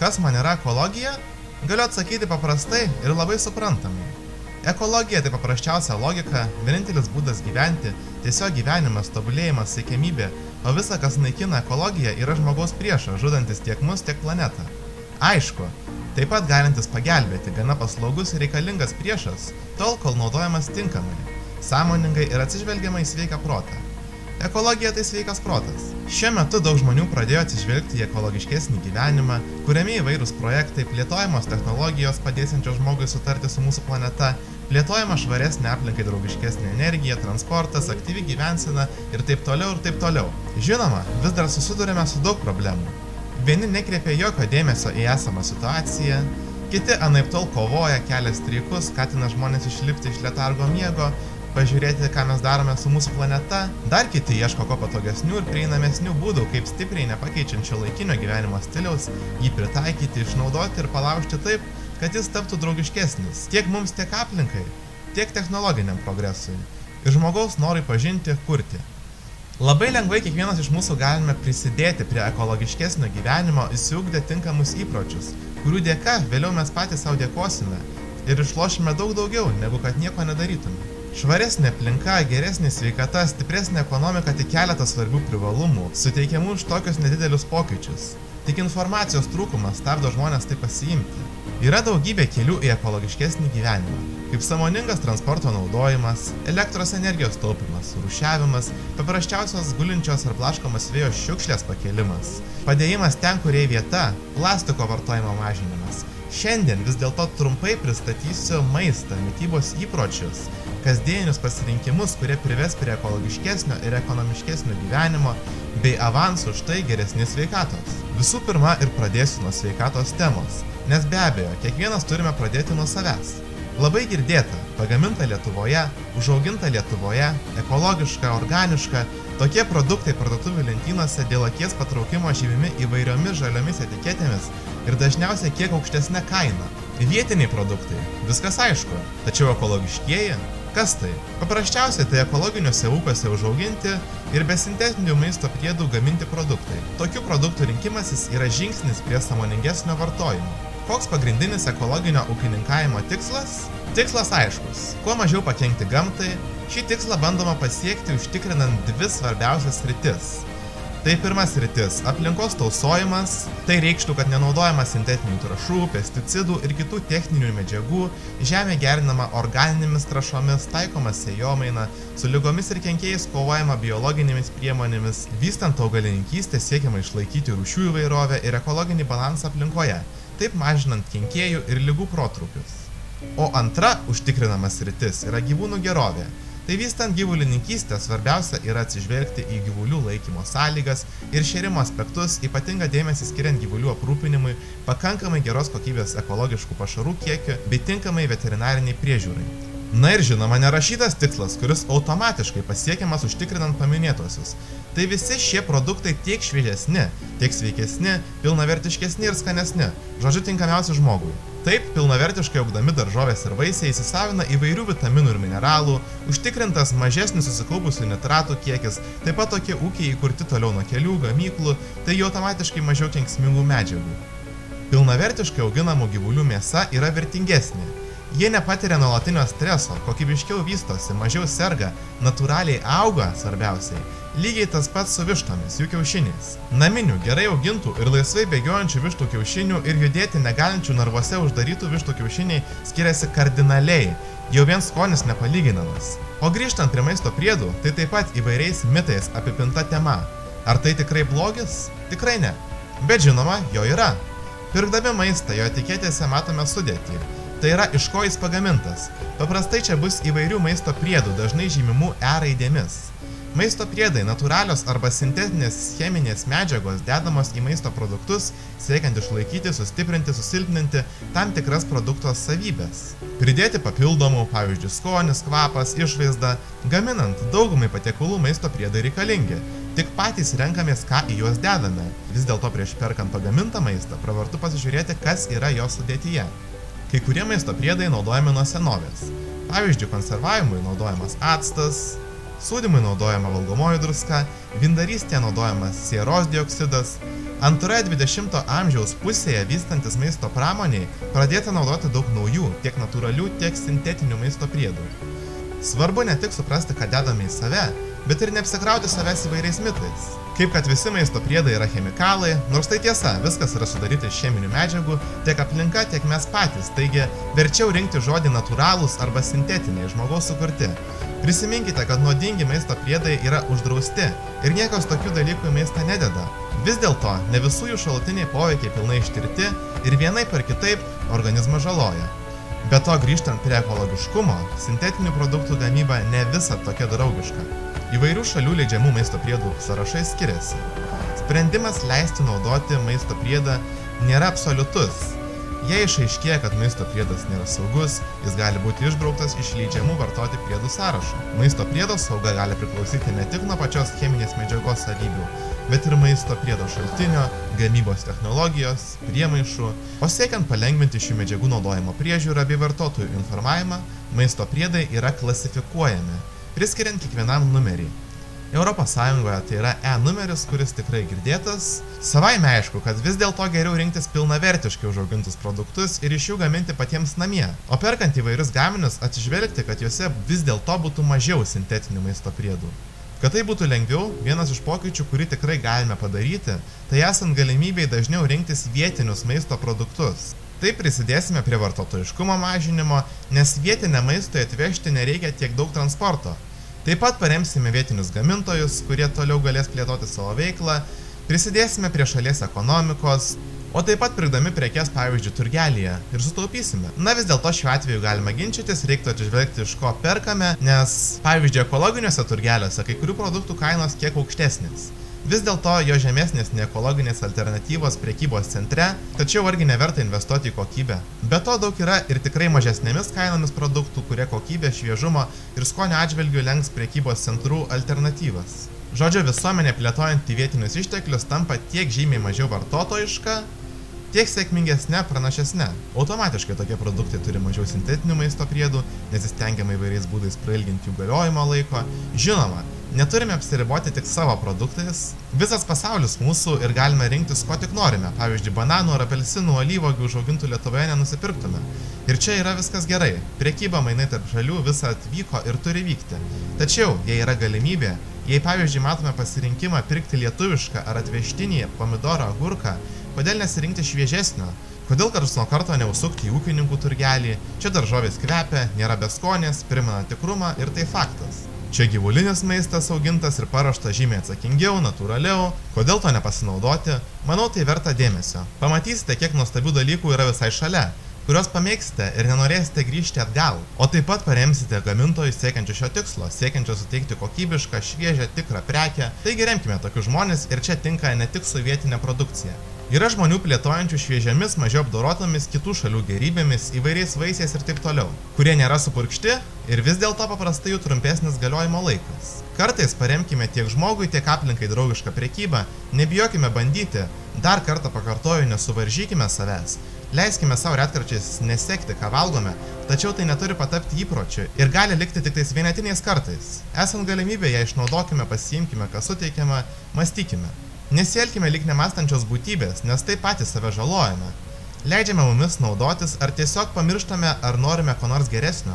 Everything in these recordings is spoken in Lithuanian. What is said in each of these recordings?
Kas man yra ekologija? Galiu atsakyti paprastai ir labai suprantamai. Ekologija tai paprasčiausia logika, vienintelis būdas gyventi, tiesiog gyvenimas, tobulėjimas, siekiamybė, o visa, kas naikina ekologiją, yra žmogaus priešas, žudantis tiek mus, tiek planetą. Aišku, taip pat galintis pagelbėti, gana paslaugus ir reikalingas priešas, tol, kol naudojamas tinkamai, sąmoningai ir atsižvelgiamai į sveiką protą. Ekologija tai sveikas protas. Šiuo metu daug žmonių pradėjo atsižvelgti į ekologiškesnį gyvenimą, kuriami įvairūs projektai, plėtojamos technologijos padėsiančios žmogui sutarti su mūsų planeta, plėtojama švaresnė aplinkai draugiškesnė energija, transportas, aktyvi gyvensena ir taip toliau ir taip toliau. Žinoma, vis dar susidurime su daug problemų. Vieni nekreipia jokio dėmesio į esamą situaciją, kiti anaiptol kovoja, kelia streikus, skatina žmonės išlipti iš letargo miego, pažiūrėti, ką mes darome su mūsų planeta, dar kiti ieško ko patogesnių ir prieinamesnių būdų, kaip stipriai nepakeičiančio laikinio gyvenimo stiliaus jį pritaikyti, išnaudoti ir palaužti taip, kad jis taptų draugiškesnis tiek mums, tiek aplinkai, tiek technologiniam progresui ir žmogaus norui pažinti, kurti. Labai lengvai kiekvienas iš mūsų galime prisidėti prie ekologiškesnio gyvenimo, įsiugdę tinkamus įpročius, kurių dėka vėliau mes patys savo dėkosime ir išlošime daug daugiau, negu kad nieko nedarytume. Švaresnė aplinka, geresnė sveikata, stipresnė ekonomika tik keletas svarbių privalumų, suteikiamų už tokius nedidelius pokyčius. Tik informacijos trūkumas stabdo žmonės tai pasiimti. Yra daugybė kelių į ekologiškesnį gyvenimą, kaip sąmoningas transporto naudojimas, elektros energijos taupimas, rūšiavimas, paprasčiausios gulinčios ar blaškomos vėjo šiukšlės pakėlimas, padėjimas ten, kur vieta, plastiko vartojimo mažinimas. Šiandien vis dėlto trumpai pristatysiu maistą, mitybos įpročius, kasdienius pasirinkimus, kurie prives prie ekologiškesnio ir ekonomiškesnio gyvenimo, bei avansų už tai geresnės sveikatos. Visų pirma ir pradėsiu nuo sveikatos temos, nes be abejo, kiekvienas turime pradėti nuo savęs. Labai girdėta, pagaminta Lietuvoje, užauginta Lietuvoje, ekologiška, organiška, tokie produktai parduotuvių lentynose dėl akies patraukimo žymimi įvairiomis žaliomis etiketėmis ir dažniausiai kiek aukštesnė kaina. Vietiniai produktai, viskas aišku, tačiau ekologiškieji? Kas tai? Paprasčiausiai tai ekologiniuose ūkiuose užauginti ir be sintetinių maisto priedų gaminti produktai. Tokių produktų rinkimasis yra žingsnis prie sąmoningesnio vartojimo. Koks pagrindinis ekologinio ūkininkavimo tikslas? Tikslas aiškus – kuo mažiau pakenkti gamtai. Šį tikslą bandoma pasiekti užtikrinant dvi svarbiausias sritis. Tai pirmas sritis – aplinkos tausojimas, tai reikštų, kad nenaudojama sintetinių trąšų, pesticidų ir kitų techninių medžiagų, žemė gerinama organinėmis trąšomis, taikoma sėjomaina, su ligomis ir kenkėjais kovojama biologinėmis priemonėmis, vystant augalininkystę siekiama išlaikyti rūšių įvairovę ir ekologinį balansą aplinkoje, taip mažinant kenkėjų ir ligų protrūkius. O antra užtikrinama sritis yra gyvūnų gerovė. Tai vystant gyvulininkystę svarbiausia yra atsižvelgti į gyvulių laikymo sąlygas ir šėrimo aspektus, ypatingą dėmesį skiriant gyvulių aprūpinimui, pakankamai geros kokybės ekologiškų pašarų kiekiu bei tinkamai veterinariniai priežiūrai. Na ir žinoma, nerašytas tikslas, kuris automatiškai pasiekiamas užtikrinant paminėtuosius. Tai visi šie produktai tiek šviežesni, tiek sveikesni, pilnavertiškesni ir skanesni, žodžiu tinkamiausi žmogui. Taip, pilnavertiškai augdami daržovės ir vaisiai įsisavina įvairių vitaminų ir mineralų, užtikrintas mažesnis susikaupusių nitratų kiekis, taip pat tokie ūkiai įkurti toliau nuo kelių, gamyklų, tai jau automatiškai mažiau kenksmingų medžiagų. Pilnavertiškai auginamų gyvulių mėsa yra vertingesnė. Jie nepatiria nuolatinio streso, kokybiškiau vystosi, mažiau serga, natūraliai auga svarbiausiai. Lygiai tas pats su vištomis, jų kiaušiniais. Naminių, gerai augintų ir laisvai bėgiojančių vištų kiaušinių ir judėti negalinčių narvuose uždarytų vištų kiaušiniai skiriasi kardinaliai, jau vien skonis nepalyginamas. O grįžtant prie maisto priedų, tai taip pat įvairiais mitais apipinta tema. Ar tai tikrai blogis? Tikrai ne. Bet žinoma, jo yra. Pirkdami maistą, jo etiketėse matome sudėtį. Tai yra, iš ko jis pagamintas. Paprastai čia bus įvairių maisto priedų, dažnai žymimų E raidėmis. Maisto priedai natūralios arba sintetinės cheminės medžiagos dedamos į maisto produktus, siekiant išlaikyti, sustiprinti, susilpninti tam tikras produkto savybės. Pridėti papildomų, pavyzdžiui, skonis, kvapas, išvaizda. Gaminant daugumai patiekalų maisto priedai reikalingi. Tik patys renkamės, ką į juos dedame. Vis dėlto prieš perkant pagamintą maistą pravartu pasižiūrėti, kas yra jo sudėtyje. Kai kurie maisto priedai naudojami nuo senovės. Pavyzdžiui, konservavimui naudojamas actas, Sūdymui naudojama valgomoji druska, vyndarystėje naudojamas sieros dioksidas. Antroje 20 amžiaus pusėje vystantis maisto pramoniai pradėta naudoti daug naujų, tiek natūralių, tiek sintetinių maisto priedų. Svarbu ne tik suprasti, ką dedame į save, bet ir neapsikrauti savęs įvairiais mitais. Kaip kad visi maisto priedai yra chemikalai, nors tai tiesa, viskas yra sudaryta iš cheminių medžiagų, tiek aplinka, tiek mes patys, taigi verčiau rinkti žodį natūralūs arba sintetiniai, žmogaus sukurti. Prisiminkite, kad nuodingi maisto priedai yra uždrausti ir niekas tokių dalykų į maistą nededa. Vis dėlto, ne visų jų šalutiniai poveikiai pilnai ištirti ir vienaip ar kitaip organizmą žaloja. Be to, grįžtant prie ekologiškumo, sintetinių produktų gamyba ne visad tokia draugiška. Įvairių šalių leidžiamų maisto priedų sąrašai skiriasi. Sprendimas leisti naudoti maisto priedą nėra absoliutus. Jei išaiškėja, kad maisto priedas nėra saugus, jis gali būti išbrauktas iš leidžiamų vartoti priedų sąrašo. Maisto priedo sauga gali priklausyti ne tik nuo pačios cheminės medžiagos savybių, bet ir maisto priedo šaltinio, gamybos technologijos, priemaišų. O siekiant palengvinti šių medžiagų naudojimo priežiūrą bei vartotojų informavimą, maisto priedai yra klasifikuojami, priskiriant kiekvienam numerį. Europos Sąjungoje tai yra E numeris, kuris tikrai girdėtas. Savaime aišku, kad vis dėlto geriau rinktis pilnavertiškai užaugintus produktus ir iš jų gaminti patiems namie. O perkant įvairius gaminius atsižvelgti, kad juose vis dėlto būtų mažiau sintetinių maisto priedų. Kad tai būtų lengviau, vienas iš pokyčių, kurį tikrai galime padaryti, tai esant galimybei dažniau rinktis vietinius maisto produktus. Taip prisidėsime prie vartotojiškumo mažinimo, nes vietinę maistui atvežti nereikia tiek daug transporto. Taip pat paremsime vietinius gamintojus, kurie toliau galės plėtoti savo veiklą, prisidėsime prie šalies ekonomikos, o taip pat pirkdami prekes, pavyzdžiui, turgelyje ir sutaupysime. Na vis dėlto šiuo atveju galima ginčytis, reiktų atsižvelgti iš ko perkame, nes, pavyzdžiui, ekologiniuose turgeliuose kai kurių produktų kainos kiek aukštesnės. Vis dėlto jo žemesnės neekologinės alternatyvos prekybos centre, tačiau argi neverta investuoti į kokybę. Be to daug yra ir tikrai mažesnėmis kainomis produktų, kurie kokybė, šviežumo ir skonio atžvilgių lenks prekybos centrų alternatyvas. Žodžio, visuomenė plėtojant į vietinius išteklius tampa tiek žymiai mažiau vartotojiška, tiek sėkmingesnė, pranašesnė. Automatiškai tokie produktai turi mažiau sintetinių maisto priedų, nesistengiama įvairiais būdais prailginti jų galiojimo laiko. Žinoma, neturime apsiriboti tik savo produktais. Visas pasaulis mūsų ir galime rinktis ko tik norime. Pavyzdžiui, bananų ar apelsinų, alyvuogių užaugintų Lietuvoje nenusipirktume. Ir čia yra viskas gerai. Prekyba mainai tarp šalių visą atvyko ir turi vykti. Tačiau, jei yra galimybė, jei pavyzdžiui matome pasirinkimą pirkti lietuvišką ar atvežtinį pomidorą, agurką, kodėl nesirinkti šviežesnio? Kodėl karts nuo karto neužsukti į ūkininkų turgelį? Čia daržovės kvepia, nėra beskonės, primena tikrumą ir tai faktas. Čia gyvulinis maistas augintas ir paruoštas žymiai atsakingiau, natūraliau. Kodėl to nepasinaudoti? Manau, tai verta dėmesio. Pamatysite, kiek nuostabių dalykų yra visai šalia, kuriuos pamėgsite ir nenorėsite grįžti atgal. O taip pat paremsite gamintojus siekiančių šio tikslo, siekiančių suteikti kokybišką, šviežią, tikrą prekę. Taigi remkime tokius žmonės ir čia tinka ne tik su vietinė produkcija. Yra žmonių plėtojančių šviežiamis, mažiau apdorotomis kitų šalių gerybėmis, įvairiais vaisiais ir taip toliau, kurie nėra supurkšti ir vis dėlto paprastai jų trumpesnis galiojimo laikas. Kartais paremkime tiek žmogui, tiek aplinkai draugišką prekybą, nebijokime bandyti, dar kartą pakartoju, nesuvaržykime savęs. Leiskime savo retkarčiais nesekti, ką valgome, tačiau tai neturi patapti įpročiu ir gali likti tik tais vienetiniais kartais. Esant galimybę, ją išnaudokime, pasiimkime, ką suteikiame, mąstykime. Nesielkime lyg nemąstančios būtybės, nes taip patys save žalojame. Leidžiame mumis naudotis ar tiesiog pamirštame, ar norime ko nors geresnio.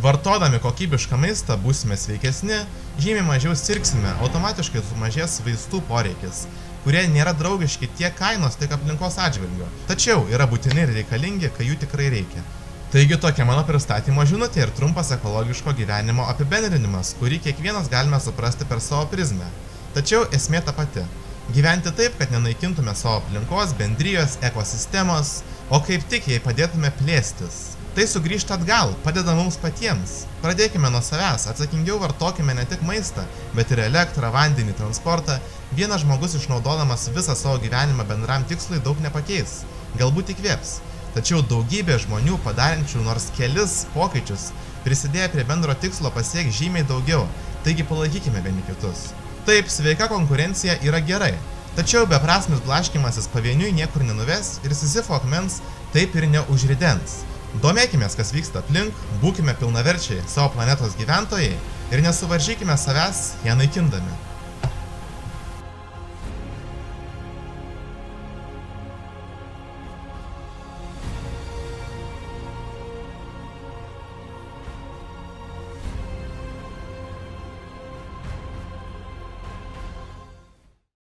Vartodami kokybišką maistą būsime sveikesni, žymiai mažiau sirgsime, automatiškai sumažės vaistų poreikis, kurie nėra draugiški tiek kainos, tiek aplinkos atžvilgiu, tačiau yra būtini ir reikalingi, kai jų tikrai reikia. Taigi tokia mano pristatymo žinutė ir trumpas ekologiško gyvenimo apibendrinimas, kurį kiekvienas galime suprasti per savo prizmę. Tačiau esmė ta pati. Gyventi taip, kad nenaikintume savo aplinkos, bendrijos, ekosistemos, o kaip tik jai padėtume plėstis. Tai sugrįžta atgal, padeda mums patiems. Pradėkime nuo savęs, atsakingiau vartokime ne tik maistą, bet ir elektrą, vandenį, transportą. Vienas žmogus išnaudodamas visą savo gyvenimą bendram tikslui daug nepakeis, galbūt įkvėps. Tačiau daugybė žmonių padarančių nors kelis pokyčius prisidėję prie bendro tikslo pasieks žymiai daugiau, taigi palaikykime vieni kitus. Taip, sveika konkurencija yra gerai, tačiau beprasmis blaškymasis pavieniui niekur nenuves ir Sizifo akmens taip ir neužridens. Domėkimės, kas vyksta aplink, būkime pilnaverčiai savo planetos gyventojai ir nesuvaržykime savęs ją naikindami.